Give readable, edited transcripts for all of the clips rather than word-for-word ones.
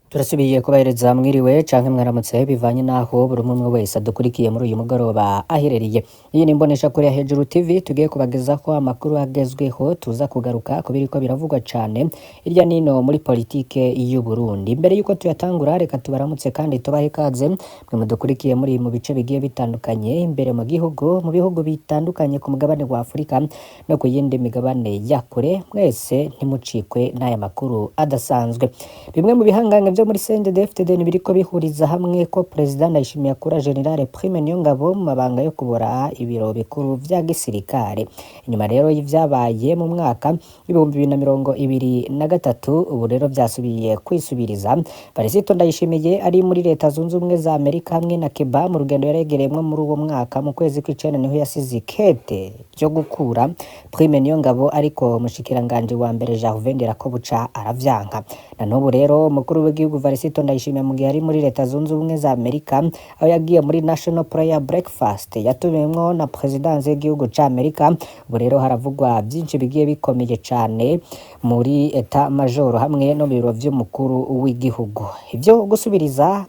Turasubiye kubahereza mwiriwe canke mwaramutse bivanye naho buri umwe wese adukurikiye muri uyu mugoroba aherereye. Iyi ni imbonesha kure ya Hejuru TV tugiye kubagezako amakuru agezweho tuza kugaruka ku biriko biravugwa cane hirya nino muri politike y'u Burundi. Imbere yuko tuyatangura reka tubaramutse kandi tubahe ikaze mwe mudukurikiye muri mu bice bigiye bitandukanye imbere mu gihugu mu bihugu bitandukanye ku mugabane wa Afrika no ku yindi migabane ya kure, mwese ntimucikwe n'aya makuru adasanzwe. Bimwe mu bihangange byo muri CNDD-FDD biriko bihuriza hamwe ko President Ndayishimiye akura General Prime Niyongabo mu mabanga yo kubora ibiro bikuru vya gisirikare. Inyuma rero y'ivyabaye mu mwaka w'ibihumbi 2023 ubu rero vyasubiye kwisubiriza. Varisito Ndayishimiye ari muri leta zunze ubumwe za Amerika hamwe na Cuba mu rugendo yaregereyemwo muri uwo mwaka mu kwezi kw'icenda niho yasize ikete ryo gukura Prime Niyongabo, ariko mushikiranganje wa mbere Gervais Ndirakobuca aravyanka. Na n'ubu rero umukuru w'igihugu Varisito Ndayishimiye mu gihe ari muri leta zunze ubumwe za Amerika aho yagiye muri National Prayer Breakfast yatumiwemwo na Presidence y'igihugu ca Amerika. Ubu rero haravugwa byinshi bigiye bikomeye cane muri Etat Major hamwe no biro vy'umukuru w'igihugu. Ivyo gusubiriza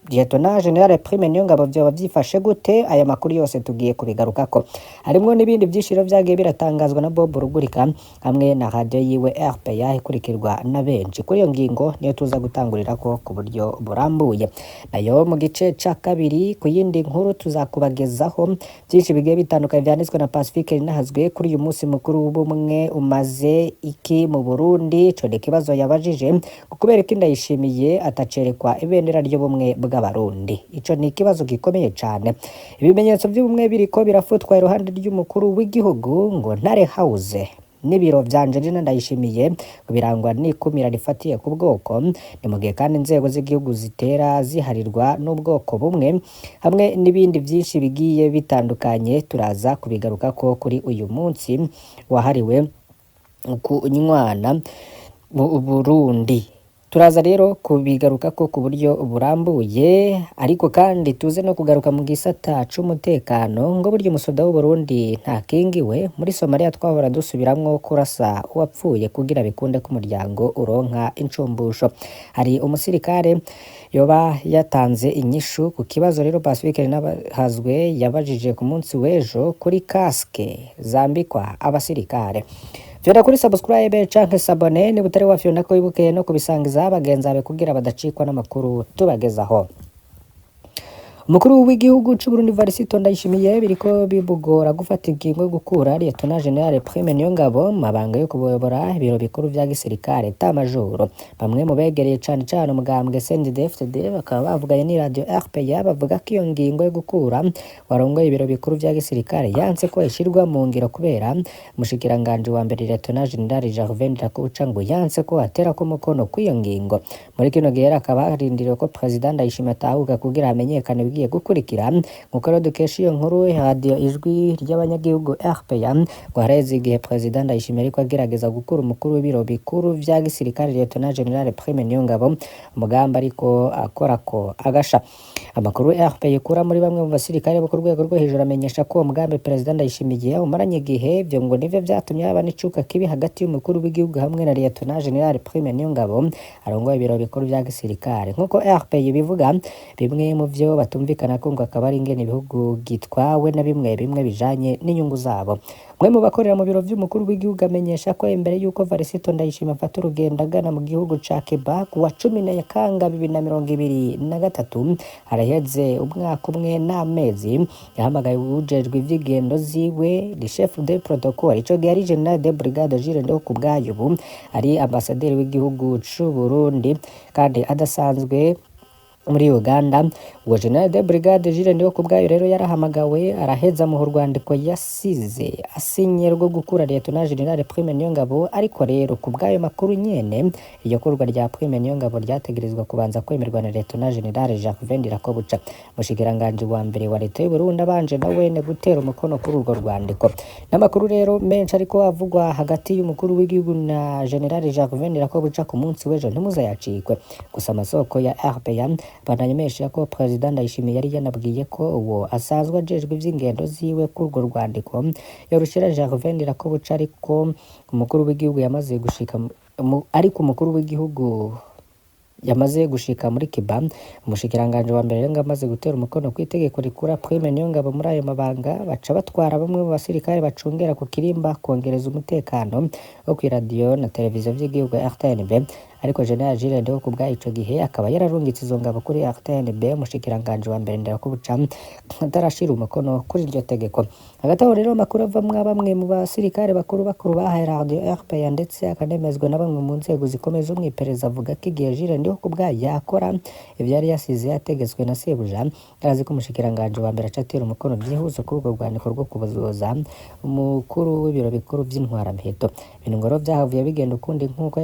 Lieutenant General Prime Niyongabo vyoba vyifashe gute? Aya makuru yose tugiye kubigarukako. Harimwo n'ibindi vyishiro vyagiye biratangazwa na Bob Rugurika hamwe na radio yiwe RPA ikurikirwa na benshi. Kuri iyo ngingo niyo tuza gutangurirako ku buryo burambuye. Nayo mu gice ca kabiri ku yindi nkuru tuzakubagezaho byinshi bigiye bitandukanye vyanditswe na Pacifique Ninahazwe kuri uyu munsi mukuru w'ubumwe umaze iki mu Burundi. Ico ni ikibazo yabajije kubera ko Ndayishimiye atacerekwa ibendera ry'ubumwe bw'abarundi. Ico ni ikibazo gikomeye cane. Ibimenyetso by'ubumwe biriko birafutwa iruhande ry'umukuru w'igihugu ngo Ntare House n'ibiro vya Angelina Ndayishimiye birangwa n'ikumira rifatiye ku bwoko. Ni mu gihe kandi inzego z'igihugu zitera ziharirwa n'ubwoko bumwe hamwe n'ibindi byinshi bigiye bitandukanye turaza kubigarukako kuri uyu munsi wahariwe kunywana mu Burundi. Turaza rero kubigarukako ku buryo burambuye, ariko kandi tuze no kugaruka mu gisata c'umutekano ngo buryo umusoda w'u Burundi ntakingiwe. Muri Somalia twahora dusubiramwo kurasa uwapfuye kugira bikunde ko umuryango uronka incumbusho. Hari umusirikare yoba yatanze inyishu ku kibazo rero Pacifique Ninahazwe yabajije ku munsi w'ejo kuri kaske zambikwa abasirikare. Vyora kuri subscribe canke sabone ni butari wafyo nako wibuke no kubisangiza abagenzi bawe kugira badacikwa n'amakuru tubagezaho. Umukuru w'igihugu c'u Burundi Varisito Ndayishimiye biriko bibugora gufata ingingo yo gukura Lieutenant General Prime Niyongabo mu mabanga yo kubora ibiro bikuru vya gisirikare Etat Major. Bamwe mu begereye cane cane umugambwe CNDD-FDD bakaba bavuganye ni radio RPA bavuga ko iyo ngingo yo gukura warongoye ibiro bikuru vya gisirikare yanse ko ishirwa mu ngiro kubera mushikiranganje wa mbere Lieutenant General Gervais Ndirakobuca ngo yanse ko atera ko umukono ku iyo ngingo. Muri kino gihe akaba harindiriwe ko President Ndayishimiye atahuka kugira amenyekane giye gukurikira nkuko rero dukesha iyo nkuru radio ijwi ry'abanyagihugu RPA ngo hareze igihe President Ndayishimiye ariko agerageza gukura umukuru w'ibiro bikuru vya gisirikare Lieutenant General Prime Niyongabo umugamba ariko akorako agasha. Amakuru RPA ikura muri bamwe mu basirikare bo ku rwego rwo hejuru amenyesha ko umugambi President Ndayishimiye umaranye igihe byo ngo nivyo vyatumye haba n'icuka kibi hagati y'umukuru w'igihugu hamwe na Lieutenant General Prime Niyongabo arongoye ibiro bikuru vya gisirikare. Nkuko RPA bivuga bimwe mu vyo batumvikana ko ngo akaba ari ingene ibihugu gitwawe na bimwe bijanye n'inyungu zabo. Mwe mu bakorera mu biro vy'umukuru w'igihugu amenyesha ko imbere yuko Varisito Ndayishimiye afata urugendo agana mu gihugu ca Cuba ku wa 10 Nyakanga 2023 haraheze umwaka umwe n'amezi yahamagaye ujejwe ivy'ingendo ziwe le chef de protocole. Ico gihe ari General de Brigade Jules Ndihokubwayo ubu ari ambasaderi w'igihugu c'u Burundi kandi adasanzwe muri Uganda. Uwo General de Brigade Jules Ndihokubwayo rero yarahamagawe araheza mu rwandiko yasize asinye rwo gukura Lieutenant General Prime Niyongabo, ariko rero kubwayo makuru nyene iyo kurwa rya Prime Niyongabo ryategerezwa kubanza kwemerwa na Lieutenant General Gervais Ndirakobuca. Mushikiranganje wa mbere wa leta y'u Burundi abanje nawe ne gutera umukono kuri urwo rwandiko. N'amakuru rero menshi ariko avugwa hagati y'umukuru w'igihugu na General Gervais Ndirakobuca ku munsi w'ejo ntimuzayacikwe. Gusa amasoko ya RPA bananyemesha ko President Ndayishimiye yari yanabwiye ko uwo asanzwe ajejwe ivy'ingendo ziwe kurwo rwandiko yorushira Gervais Ndirakobuca, ariko umukuru w'igihugu yamaze gushika ariko umukuru w'igihugu yamaze gushika muri Cuba. Umushikiranganje wa mbere ngo amaze gutera umukono ku itegeko rikura Prime Niyongabo muri ayo mabanga, baca batwara bamwe mu basirikare bacungera ku kirimba kongereza umutekano wo kw'iradiyo na televiziyo vy'igihugu RTNB. Ariko General Jules Ndeho kubwa ico gihe akaba yararungitse izo ngabo kuri RTNB. Umushikiranganje wa mbere Nderakobuca atarashira umukono kuri iryo tegeko. Hagati aho rero amakuru avamwo bamwe mu basirikare bakuru bahaye radio RPA ndetse akanemezwa na bamwe mu nzego zikomeye zo mw'iperereza avuga ko igihe Jules Ndeho kubwa yakora ivyari yasize yategetswe na sebuja, arazi ko umushikiranganje wa mbere acatera umukono byihuse kuri ubwo rwandiko rwo kubuzoza umukuru w'ibiro bikuru vy'intwaramiheto. Ibintu ngoro vyahavuye bigenda ukundi nk'uko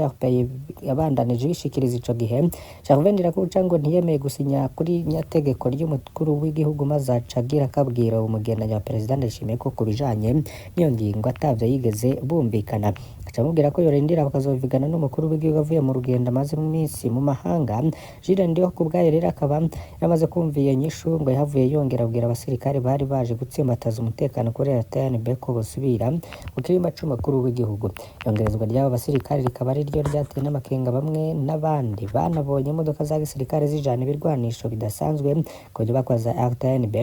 yabandanije bishikiriza ico gihe. Gervais Nderakobuca ngo ntiyemeye gusinya kuri nyategeko ry'umukuru w'igihugu maze aca agira akabwira umugendanyi wa perezida Ndayishimiye ko kubijanye n'iyo ngingo atavyo yigeze bumvikana. Aca amubwira ko yorindira bakazovugana n'umukuru w'igihugu avuye mu rugendo amaze iminsi mu mahanga. Jules Ndeho kubwayo rero akaba yamaze kumva iyo nyishu ngo yahavuye yongera abwira abasirikare bari baje gutsimbataza umutekano kuri RTNB ko bosubira mu kirimba c'umukuru w'igihugu. Yongerezwa ry'abo basirikare rikaba ari ryo ryateye n'amakenga bamwe n'abandi banabonye imodoka za gisirikare zijana ibirwanisho bidasanzwe ku nyubakwa za RTNB.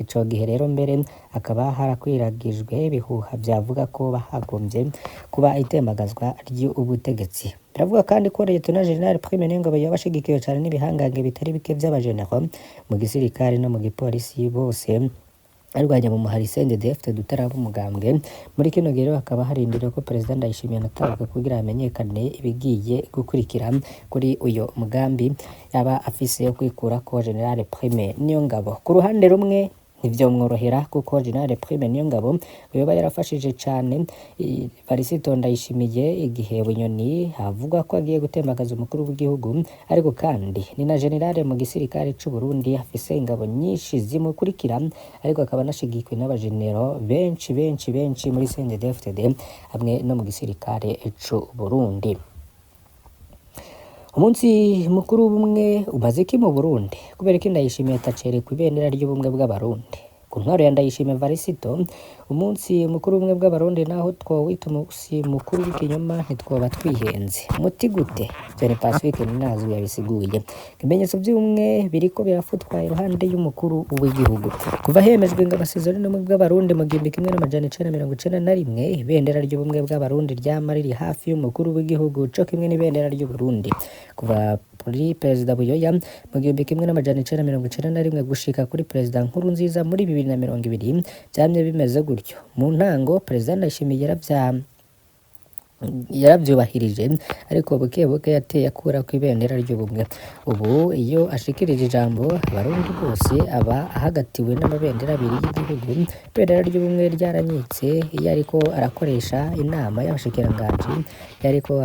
Ico gihe rero mbere akaba harakwiragijwe ibihuha vyavuga ko bahagombye kuba itemagazwa ry'ubutegetsi. Biravuga kandi ko Lieutenant General Prime Niyongabo yabashigikiwe cyane n'ibihangange bitari bike vy'abajenero mu gisirikare no mu gipolisi bose arwanya mu muhari CNDD-FDD dutaraba umugambwe. Muri kino gihe hakaba harindiriwe ko Perezida Ndayishimiye anatabaruka kugira hamenyekane ibigiye gukurikira kuri uyo mugambi yaba afise yo kwikura ko General Prime Niyongabo. Ku ruhande rumwe ntivyomworohera kuko General Prime Niyongabo yoba yarafashije cane Varisito Ndayishimiye igihe Bunyoni havuga ko agiye gutembagaza umukuru w'igihugu, ariko kandi ni na general mu gisirikare c'u Burundi afise ingabo nyinshi zimukurikira, ariko akaba anashigikiwe n'abajenero benshi muri CNDD-FDD hamwe no mu gisirikare c'u Burundi. Umunsi mukuru w'ubumwe umaze iki mu Burundi kubera ko Ndayishimiye atacerekwa ibendera ry'ubumwe bw'abarundi. Ku ntwaro ya Ndayishimiye Varisito, umunsi mukuru w'ubumwe bw'abarundi naho twowita umunsi mukuru w'ikinyoma ntitwoba twihenze. Muti gute? Jeune Pacifique Ninazo yabisiguye. Ibimenyetso by'ubumwe biriko birafutwa iruhande y'umukuru w'igihugu. Kuva hemejwe ngo amasezerano y'ubumwe bw'abarundi mu 1991 ibendera ry'ubumwe bw'abarundi ryama riri hafi y'umukuru w'igihugu co kimwe n'ibendera ry'u Burundi. Kuva kuri Perezida Buyoya mu 1991 gushika kuri Perezida Nkurunziza muri 2020 byamye bimeze gutyo. Mu ntango Perezida Ndayishimiye yaravyubahirije, ariko buke yateye akura ku ibendera ry'ubumwe. Ubu iyo ashikirije ijambo abarundi bose aba ahagatiwe n'amabendera abiri y'igihugu. Ibendera ry'ubumwe ryaranyitse iyo ariko arakoresha inama y'abashikiranganje, yariko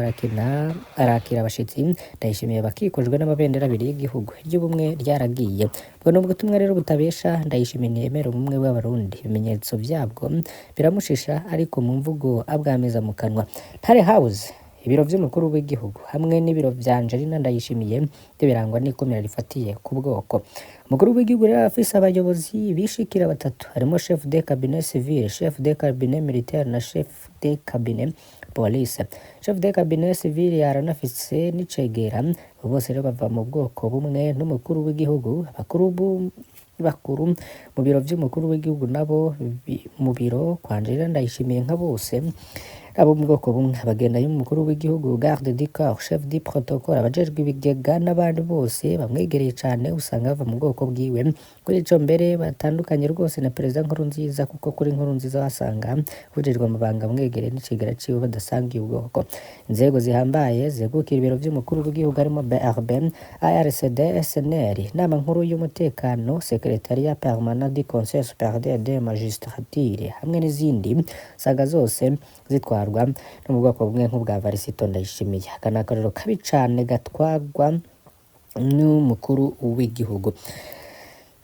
arakira abashitsi. Ndayishimiye bakikujwe n'amabendera abiri y'igihugu. Iry'ubumwe ryaragiye. Ubwo nubwo tumwe rero butabesha Ndayishimiye ntiyemera ubumwe bw'abarundi. Ibimenyetso vyabwo biramushisha, ariko mu mvugo abwameza mu kanwa. Ntare House, ibiro vy'umukuru w'igihugu hamwe n'ibiro vya Angelina Ndayishimiye birangwa n'ikomera rifatiye ku bwoko. Umukuru w'igihugu rero afise abayobozi bishikira batatu, harimo chef de cabinet civil, chef de cabinet militaire na chef de cabinet police. Chef de cabinet civil yaranafise n'icegera, bose rero bava mu bwoko bumwe n'umukuru w'igihugu. Bakuru mu biro vy'umukuru w'igihugu nabo mu biro kwa Angelina Ndayishimiye nka bose abo mu bwoko bumwe. Abagenda y'umukuru w'igihugu, garde du corps, chef du protocole, abajejwe ibigega n'abandi bose bamwegereye cane usanga bava mu bwoko bwiwe. Kuri ico mbere batandukanye rwose na Perezida Nkurunziza, kuko kuri Nkurunziza wasanga ujejwe amabanga mwegereye n'icegera ciwe badasangiye ubwoko. Inzego zihambaye zegukira ibiro vy'umukuru w'igihugu harimo BRB, ARCD, SNL, inama nkuru y'umutekano, secretariat permanent du conseil supérieur de magistrature hamwe n'izindi saga zose zitwarwa no mu bwoko bumwe nk'ubwa Varisito Ndayishimiye. Aka ni akarorero kabi cane gatwarwa n'umukuru w'igihugu.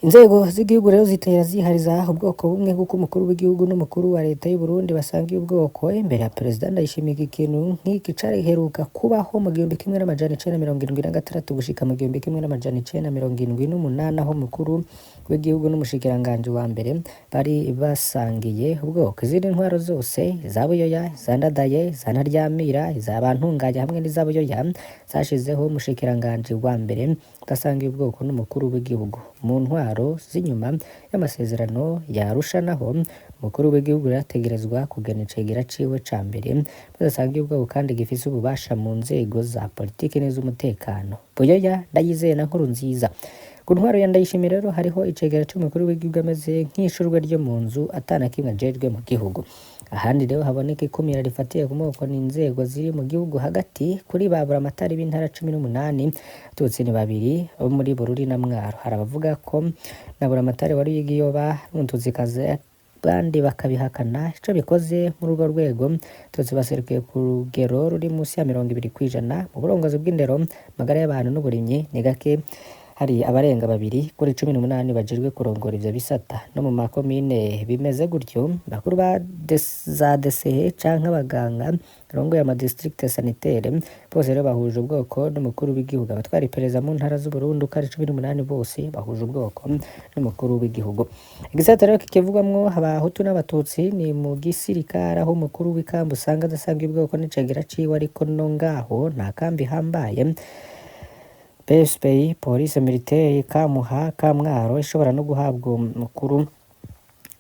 Inzego z'igihugu rero zitera zihariza ubwoko bumwe kuko umukuru w'igihugu n'umukuru wa leta y'u Burundi basangiye ubwoko imbere ya perezida Ndayishimiye. Ikintu nk'iki cariheruka kubaho mu 1976 gushika mu 1978 aho umukuru w'igihugu n'umushikiranganje wa mbere bari basangiye ubwoko. Izindi ntwaro zose za Buyoya, za Ndadaye, za Ntaryamira, za Bantunganya hamwe n'iza Buyoya zashizeho umushikiranganje wa mbere udasangiye ubwoko n'umukuru w'igihugu. Mu ntwaro z'inyuma y'amasezerano ya Arusha naho umukuru w'igihugu yategerezwa kugena icegera ciwe ca mbere badasangiye ubwoko kandi gifise ububasha mu nzego za politiki n'iz'umutekano. Buyoya, Ndayizeye na Nkurunziza. Ku ntwaro ya Ndayishimiye rero hariho icegera c'umukuru w'igihugu ameze nk'ishurwe ryo mu nzu atana kimwe ajejwe mu gihugu. Ahandi rero haboneka ikumira rifatiye ku moko n'inzego ziri mu gihugu hagati kuri babura amatari b'intara 18 Tutsi ni babiri bo muri Bururi na Mwaro. Harabavuga ko nabura amatari wari yigiyoba n'untuzikaze bandi bakabihakana ico bikoze muri urwo rwego. Tutsi baserukiye ku rugero ruri musi ya 20% mu burongozi bw'indero, magara y'abantu n'uburimyi ni gake. Hari abarenga babiri kuri 18 bajejwe kurongora ivyo bisata no mu makomine bimeze gutyo. Bakuru ba za DCE canke abaganga rongoye ama district sanitaire bose rero bahuje ubwoko n'umukuru w'igihugu. Abatwara iperereza mu ntara z'u Burundi uko ari 18 bose bahuje ubwoko n'umukuru w'igihugu. Igisata rero kikivugwamwo abahutu n'abatutsi ni mu gisirikare aho umukuru w'ikambi usanga adasanga ubwoko n'icegera ciwe, ariko no ngaho nta kambi hambaye. PSPI, Police Militaire, Kamuha, Kamwaro ishobora no guhabwa umukuru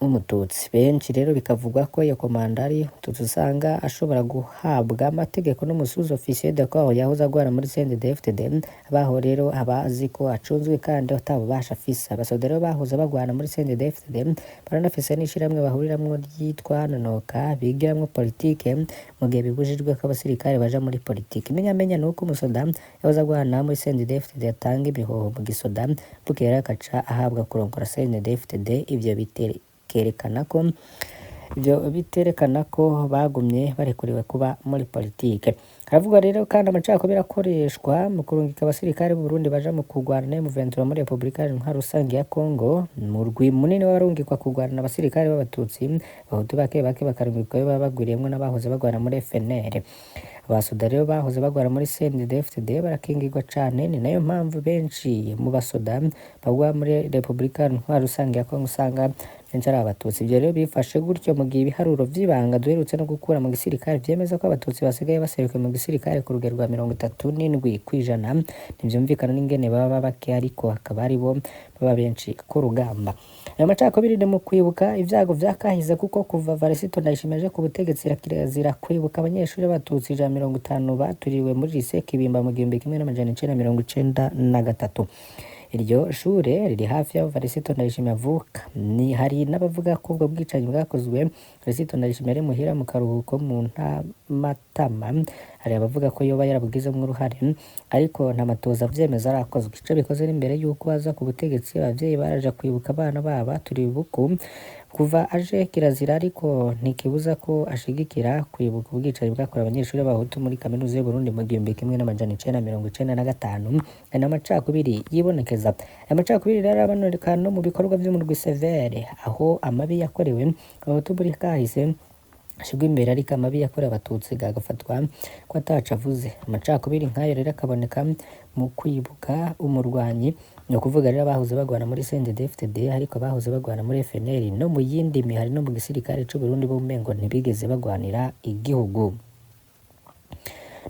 w'umututsi. Benshi rero bikavugwa ko iyo komandari usanga ashobora guhabwa amategeko n'umusuzi officier de corps yahoze agwara muri CNDD-FDD. Abaho rero abazi ko acunzwe kandi atabubasha afise. Abasoda rero bahoze bagwana muri CNDD-FDD baranafise n'ishiramwe bahuriramwo ryitwa Nonoka bigiramwo politike mu gihe bibujijwe ko abasirikare baja muri politike. Menya nuko umusoda yahoze agwana muri CNDD-FDD yatanga ibihoho mu gisoda bukera akaca ahabwa kurongora CNDD-FDD. Ivyo biterekana ko bagumye barekuriwe kuba muri politike. Haravuga rero kandi amacakubiri akoreshwa mu kurungika abasirikare b'u Burundi baja mu kurwana na M23 muri Republika Iharanira Rusange ya Kongo. Murwi munini warungikwa kurwana n'abasirikare b'abatutsi, abahutu bake bakarungikwa baba bagwiriyemwo n'abahoze bagwana muri FNL. Abasoda rero bahoze bagwara muri CNDD-FDD barakingirwa cane. Ni nayo mpamvu benshi mu basoda bagwa muri Republika Iharanira Rusange ya Kongo usanga benshi ari abatutsi. Ivyo rero bifashe gutyo mu gihe ibiharuro vy'ibanga duherutse no gukura mu gisirikare vyemeza ko abatutsi basigaye baserukiye mu gisirikare ku rugero rwa 37%. Ntivyumvikana n'ingene baba bake, ariko hakaba ari bo baba benshi ku rugamba. Ayo macakubiri ni mu kwibuka ivyago vyakahize kuko kuva Varisito Ndayishimiye ku butegetsi kirazira kwibuka abanyeshuri b'abatutsi 150 baturiwe muri lycée Kibimba mu 1993. Iryo shure riri hafi ya Varisito Ndayishimiye avuka. Ni hari n'abavuga ko ubwo bwicanyi bwakozwe Varisito Ndayishimiye ari muhira mu karuhuko mu Ntamatama. Hari abavuga ko yoba yarabugizemwo uruhare, ariko nta matoza vyemeza arakozwe. Ico bikoze imbere yuko aza ku butegetsi abavyeyi baraja kwibuka abana baba turi buku kuva aje kirazira, ariko ntikibuza ko ashigikira kwibuka ubwicanyi bwakorewe abanyeshuri b'abahutu muri kaminuza y'u Burundi mu 1995. N'amacakubiri yibonekeza. Amacakubiri rero abanoneka no mu bikorwa vy'umurwi severe aho amabi yakorewe abahutu muri kahise ashigwa imbere, ariko amabi yakorewe abatutsi gagafatwa ko ataca avuze. Amacakubiri nk'ayo rero akaboneka mu kwibuka umurwanyi, no kuvuga rero abahoze bagwana muri CNDD-FDD ariko abahoze bagwana muri FNL no mu yindi mihari no mu gisirikare c'u Burundi bo mengo ntibigeze bagwanira igihugu.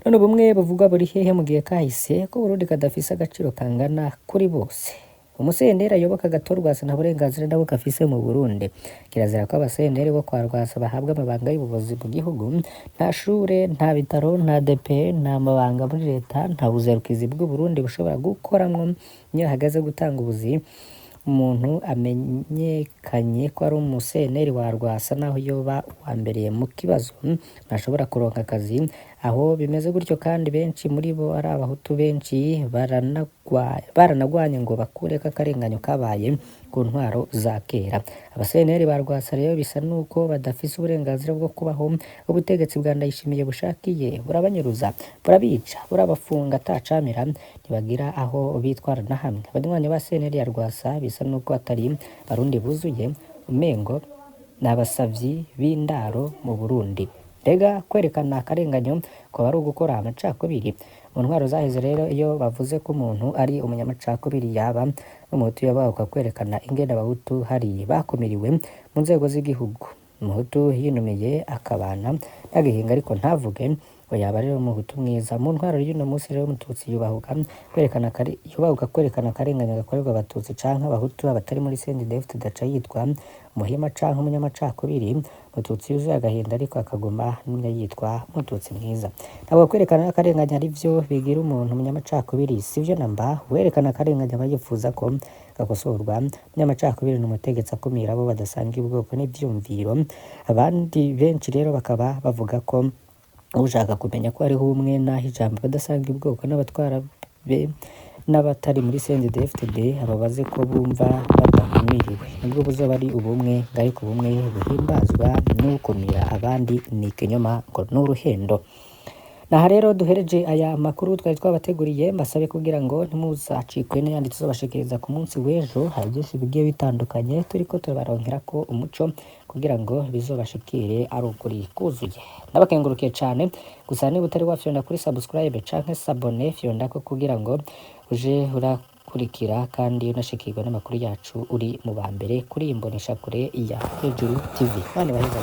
None bumwe bavuga buri hehe mu gihe kahise ko Burundi kadafise agaciro kangana kuri bose. Umusendera yoboka gatorwasa nta burenganzira nabo gafise mu Burundi. Kirazira ko abasendere bo kwa Rwasa bahabwa amabanga y'ubuyobozi mu gihugu, nta shure, nta bitaro, nta DP, nta mabanga muri leta, nta buzerukizi bw'u Burundi bushobora gukoramwo niyo hagaze gutanga ubuzi. Umuntu amenyekanye ko ari umuseneri wa Rwasa naho yoba uwambereye mu kibazo ntashobora kuronka akazi aho bimeze gutyo kandi benshi muri bo ari abahutu benshi baranagwanye ngo bakureko akarenganyo kabaye ku ntwaro za kera. Abaseneri ba Rwasa rero bisa nuko badafise uburenganzira bwo kubaho, ubutegetsi bwa Ndayishimiye bushakiye burabanyuruza, burabica, burabafunga atacamira, ntibagira aho bitwara na hamwe. Abanywanyi ba seneri ya Rwasa bisa nuko atari barundi buzuye, umengo n'abasavyi b'indaro mu Burundi. Mbega kwerekana akarenganyo ko ari ugukora amacakubiri. Mu ntwaro zaheze rero iyo bavuze ko umuntu ari umunyamacakubiri yaba n'umuhutu yabahuka kwerekana ingene abahutu hari bakumiriwe mu nzego z'igihugu. Umuhutu yinumiye akabana n'agahinga ariko ntavuge ngo yaba rero umuhutu mwiza. Mu ntwaro y'uno munsi rero umututsi yubahuka kwerekana akarenganyo gakorerwa abatutsi canke abahutu abatari muri CNDD-FDD daca yitwa umuhima canke umunyamacakubiri. Umututsi yuzuye agahinda ariko akaguma n'umwe yitwa umututsi mwiza. Ntabwo kwerekana akarenganya ari vyo bigira umuntu umunyamacakubiri, sivyo namba. Werekana akarenganya aba yifuza ko gakosorwa. Umunyamacakubiri n'umutegetsi akumira abo badasangiye ubwoko n'ivyumviro. Abandi benshi rero bakaba bavuga ko ushaka kumenya ko hariho umwe naho ijambo badasangiye ubwoko n'abatwara be n'abatari muri CNDD-FDD ababaze ko bumva badakumiriwe, nibwo buzoba ari ubumwe. Ariko ubumwe buhimbazwa n'ukumira abandi ni ikinyoma ngo n'uruhendo. Naha rero duhereje aya makuru twari twabateguriye, mbasabe kugira ngo ntimuzacikwe n'ayandi tuzobashikiriza ku munsi w'ejo. Hari byinshi bigiye bitandukanye turiko turabaronkerako umuco kugira ngo bizobashikire ari ukuri kuzuye. Ndabakengurukiye cane, gusa niba utari wafyonda kuri subscribe canke s'abone fyondako kugira ngo uje urakurikira kandi unashikirwa n'amakuru yacu uri mu ba mbere kuri iyi mboneshakure ya Hejuru TV. Bane baheza.